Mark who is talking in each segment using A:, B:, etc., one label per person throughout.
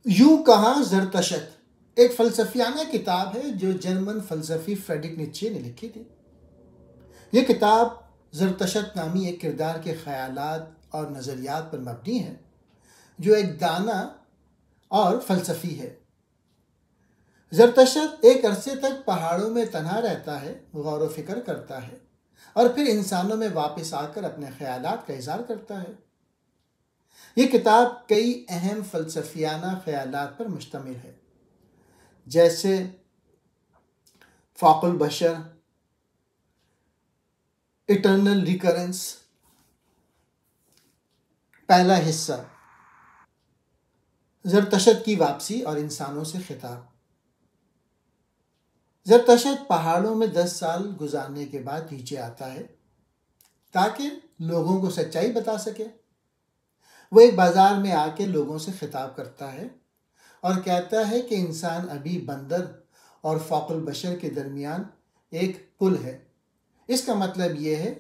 A: یوں کہاں زرتشت ایک فلسفیانہ کتاب ہے جو جرمن فلسفی فریڈرک نیچے نے لکھی تھی۔ یہ کتاب زرتشت نامی ایک کردار کے خیالات اور نظریات پر مبنی ہے جو ایک دانا اور فلسفی ہے۔ زرتشت ایک عرصے تک پہاڑوں میں تنہا رہتا ہے، غور و فکر کرتا ہے اور پھر انسانوں میں واپس آ کر اپنے خیالات کا اظہار کرتا ہے۔ یہ کتاب کئی اہم فلسفیانہ خیالات پر مشتمل ہے، جیسے فوق البشر، ایٹرنل ریکرنس۔ پہلا حصہ، زرتشت کی واپسی اور انسانوں سے خطاب۔ زرتشت پہاڑوں میں 10 سال گزارنے کے بعد نیچے آتا ہے تاکہ لوگوں کو سچائی بتا سکے۔ وہ ایک بازار میں آ کے لوگوں سے خطاب کرتا ہے اور کہتا ہے کہ انسان ابھی بندر اور فوق البشر کے درمیان ایک پل ہے۔ اس کا مطلب یہ ہے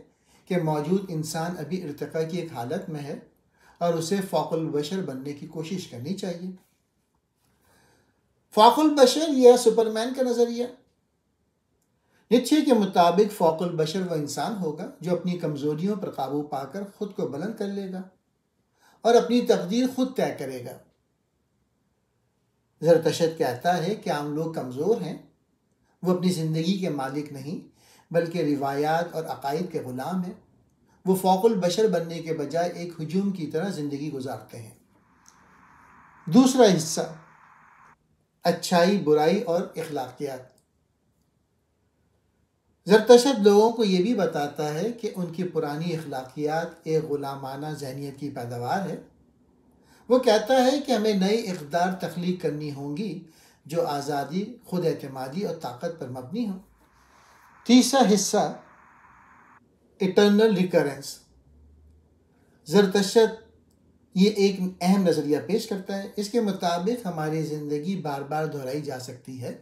A: کہ موجود انسان ابھی ارتقاء کی ایک حالت میں ہے اور اسے فوق البشر بننے کی کوشش کرنی چاہیے۔ فوق البشر یا سپرمین کا نظریہ۔ نیچے کے مطابق فوق البشر وہ انسان ہوگا جو اپنی کمزوریوں پر قابو پا کر خود کو بلند کر لے گا اور اپنی تقدیر خود طے کرے گا۔ زرتشت کہتا ہے کہ عام لوگ کمزور ہیں، وہ اپنی زندگی کے مالک نہیں بلکہ روایات اور عقائد کے غلام ہیں۔ وہ فوق البشر بننے کے بجائے ایک ہجوم کی طرح زندگی گزارتے ہیں۔ دوسرا حصہ، اچھائی، برائی اور اخلاقیات۔ زرتشت لوگوں کو یہ بھی بتاتا ہے کہ ان کی پرانی اخلاقیات ایک غلامانہ ذہنیت کی پیداوار ہے۔ وہ کہتا ہے کہ ہمیں نئی اقدار تخلیق کرنی ہوں گی جو آزادی، خود اعتمادی اور طاقت پر مبنی ہو۔ تیسرا حصہ، ایٹرنل ریکرنس۔ زرتشت یہ ایک اہم نظریہ پیش کرتا ہے۔ اس کے مطابق ہماری زندگی بار بار دہرائی جا سکتی ہے،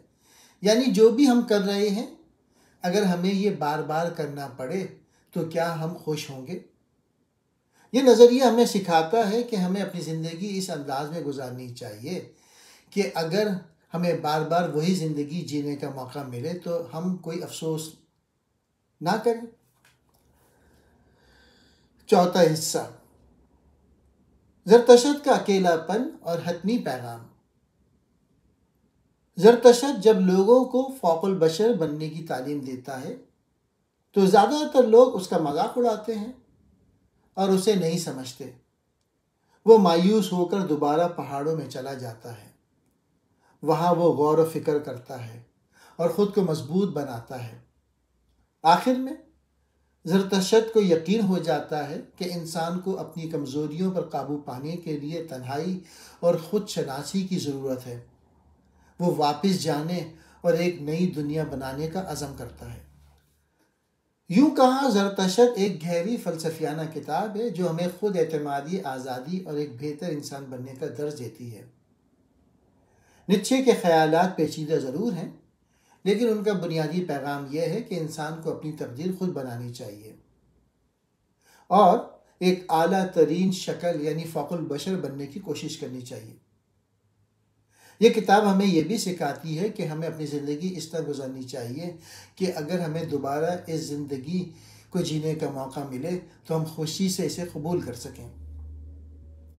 A: یعنی جو بھی ہم کر رہے ہیں اگر ہمیں یہ بار بار کرنا پڑے تو کیا ہم خوش ہوں گے؟ یہ نظریہ ہمیں سکھاتا ہے کہ ہمیں اپنی زندگی اس انداز میں گزارنی چاہیے کہ اگر ہمیں بار بار وہی زندگی جینے کا موقع ملے تو ہم کوئی افسوس نہ کریں۔ چوتھا حصہ، زرتشت کا اکیلا پن اور حتمی پیغام۔ زرتشت جب لوگوں کو فوق البشر بننے کی تعلیم دیتا ہے تو زیادہ تر لوگ اس کا مذاق اڑاتے ہیں اور اسے نہیں سمجھتے۔ وہ مایوس ہو کر دوبارہ پہاڑوں میں چلا جاتا ہے۔ وہاں وہ غور و فکر کرتا ہے اور خود کو مضبوط بناتا ہے۔ آخر میں زرتشت کو یقین ہو جاتا ہے کہ انسان کو اپنی کمزوریوں پر قابو پانے کے لیے تنہائی اور خود شناسی کی ضرورت ہے۔ وہ واپس جانے اور ایک نئی دنیا بنانے کا عزم کرتا ہے۔ یوں کہاں زرتشت ایک گہری فلسفیانہ کتاب ہے جو ہمیں خود اعتمادی، آزادی اور ایک بہتر انسان بننے کا درس دیتی ہے۔ نیچے کے خیالات پیچیدہ ضرور ہیں، لیکن ان کا بنیادی پیغام یہ ہے کہ انسان کو اپنی تقدیر خود بنانی چاہیے اور ایک اعلیٰ ترین شکل یعنی فوق البشر بننے کی کوشش کرنی چاہیے۔ یہ کتاب ہمیں یہ بھی سکھاتی ہے کہ ہمیں اپنی زندگی اس طرح گزارنی چاہیے کہ اگر ہمیں دوبارہ اس زندگی کو جینے کا موقع ملے تو ہم خوشی سے اسے قبول کر سکیں۔